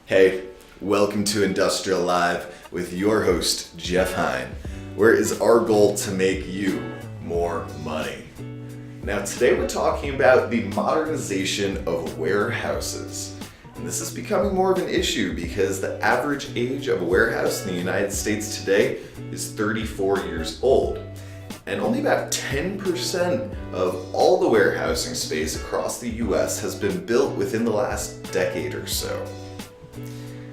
Hey, welcome to Industrial Live with your host, Jeff Hine, where it is our goal to make you more money. Now today we're talking about the modernization of warehouses. And this is becoming more of an issue because the average age of a warehouse in the United States today is 34 years old. And only about 10% of all the warehousing space across the US has been built within the last decade or so.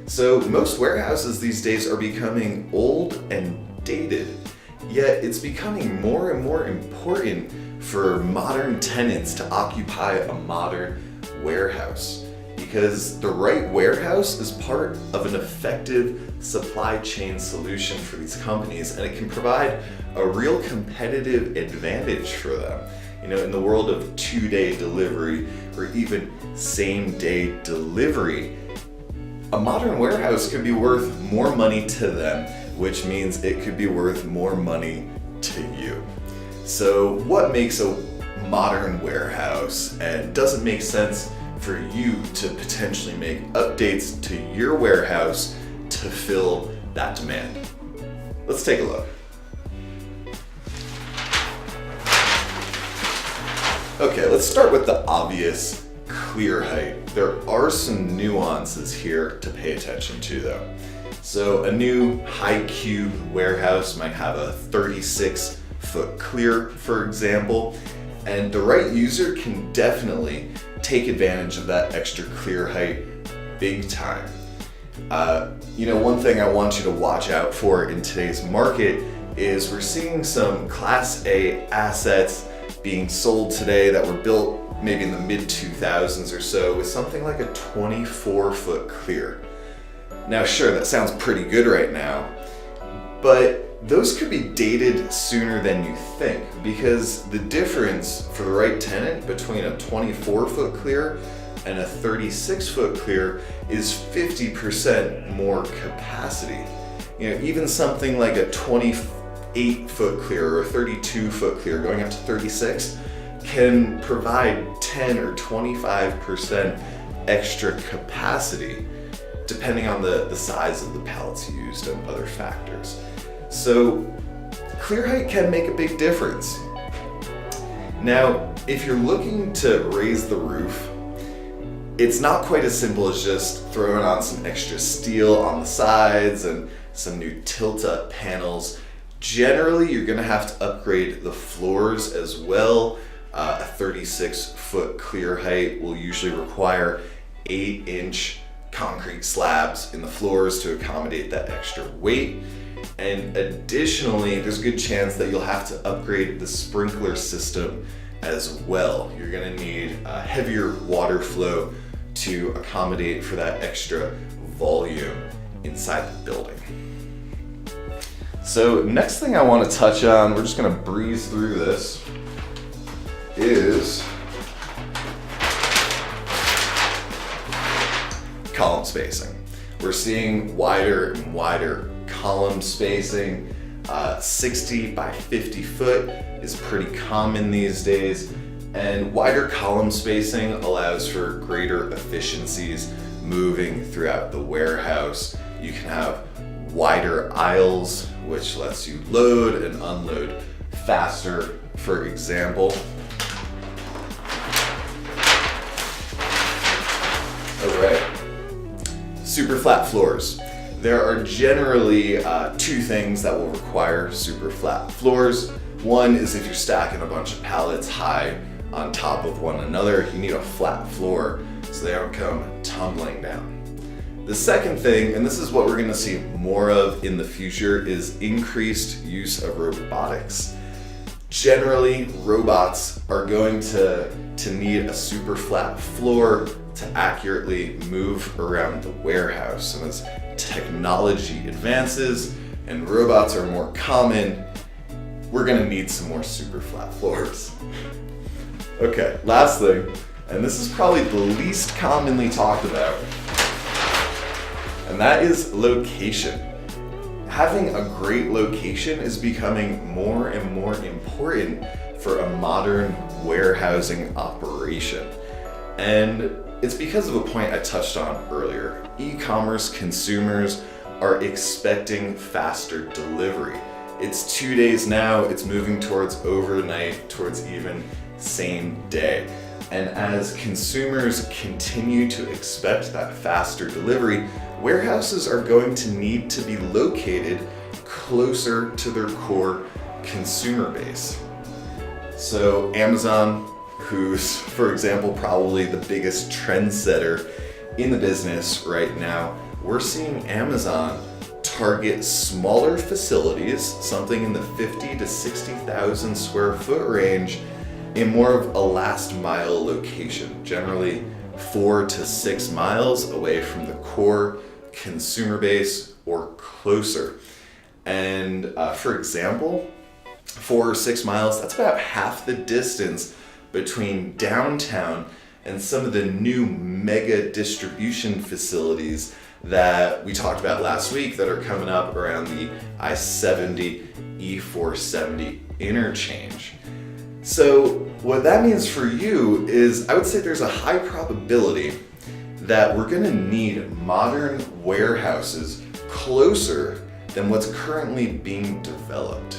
So most warehouses these days are becoming old and dated, yet it's becoming more and more important for modern tenants to occupy a modern warehouse, because the right warehouse is part of an effective supply chain solution for these companies, and it can provide a real competitive advantage for them. You know, in the world of 2-day delivery or even same-day delivery, a modern warehouse could be worth more money to them, which means it could be worth more money to you. So what makes a modern warehouse, and does it make sense for you to potentially make updates to your warehouse to fill that demand? Let's take a look. Okay, let's start with the obvious: clear height. There are some nuances here to pay attention to though. So a new high cube warehouse might have a 36-foot clear, for example, and the right user can definitely take advantage of that extra clear height big time. One thing I want you to watch out for in today's market is we're seeing some Class A assets being sold today that were built maybe in the mid-2000s or so with something like a 24-foot clear. Now sure, that sounds pretty good right now, but those could be dated sooner than you think, because the difference for the right tenant between a 24-foot clear and a 36-foot clear is 50% more capacity. Even something like a 28-foot clear or a 32-foot clear going up to 36 can provide 10 or 25% extra capacity depending on the size of the pallets used and other factors. So clear height can make a big difference. Now, if you're looking to raise the roof, it's not quite as simple as just throwing on some extra steel on the sides and some new tilt-up panels. Generally, you're gonna have to upgrade the floors as well. A 36-foot clear height will usually require 8-inch concrete slabs in the floors to accommodate that extra weight. And additionally, there's a good chance that you'll have to upgrade the sprinkler system as well. You're gonna need a heavier water flow to accommodate for that extra volume inside the building. So next thing I want to touch on, we're just gonna breeze through this, is column spacing. We're seeing wider and wider column spacing. 60 by 50 foot is pretty common these days, and wider column spacing allows for greater efficiencies moving throughout the warehouse. You can have wider aisles, which lets you load and unload faster, for example. All right, super flat floors. There are generally two things that will require super flat floors. One is if you're stacking a bunch of pallets high on top of one another, you need a flat floor so they don't come tumbling down. The second thing, and this is what we're gonna see more of in the future, is increased use of robotics. Generally, robots are going to need a super flat floor to accurately move around the warehouse. And as technology advances and robots are more common, we're gonna need some more super flat floors. Okay, last thing, and this is probably the least commonly talked about, and that is location. Having a great location is becoming more and more important for a modern warehousing operation. And It's because of a point I touched on earlier. E-commerce consumers are expecting faster delivery. It's 2 days now, it's moving towards overnight, towards even same day. And as consumers continue to expect that faster delivery, warehouses are going to need to be located closer to their core consumer base. So Amazon, who's, for example, probably the biggest trendsetter in the business right now, we're seeing Amazon target smaller facilities, something in the 50 to 60,000 square foot range, in more of a last mile location, generally 4 to 6 miles away from the core consumer base or closer. And for example, 4 or 6 miles, that's about half the distance between downtown and some of the new mega distribution facilities that we talked about last week that are coming up around the I-70, E-470 interchange. So what that means for you is, I would say there's a high probability that we're going to need modern warehouses closer than what's currently being developed.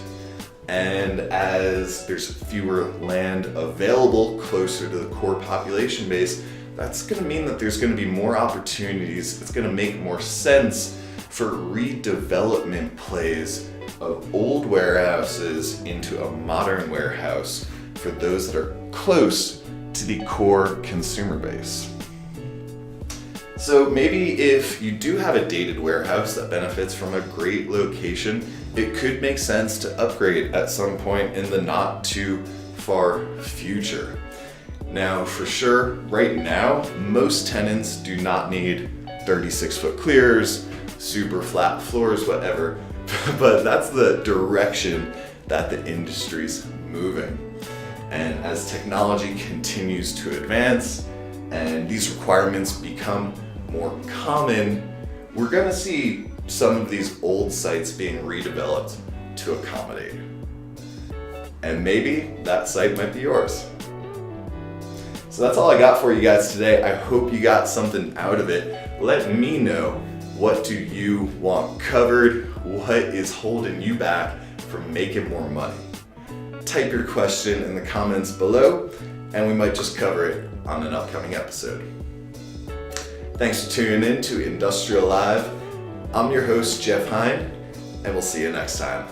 And as there's fewer land available closer to the core population base, that's going to mean that there's going to be more opportunities. It's going to make more sense for redevelopment plays of old warehouses into a modern warehouse for those that are close to the core consumer base. So maybe if you do have a dated warehouse that benefits from a great location, it could make sense to upgrade at some point in the not too far future. Now, for sure, right now, most tenants do not need 36-foot clears, super flat floors, whatever, but that's the direction that the industry's moving. And as technology continues to advance and these requirements become more common, we're gonna see some of these old sites being redeveloped to accommodate. And maybe that site might be yours. So that's all I got for you guys today. I hope you got something out of it. Let me know, what do you want covered? What is holding you back from making more money? Type your question in the comments below and we might just cover it on an upcoming episode. Thanks for tuning in to Industrial Live. I'm your host, Jeff Hine, and we'll see you next time.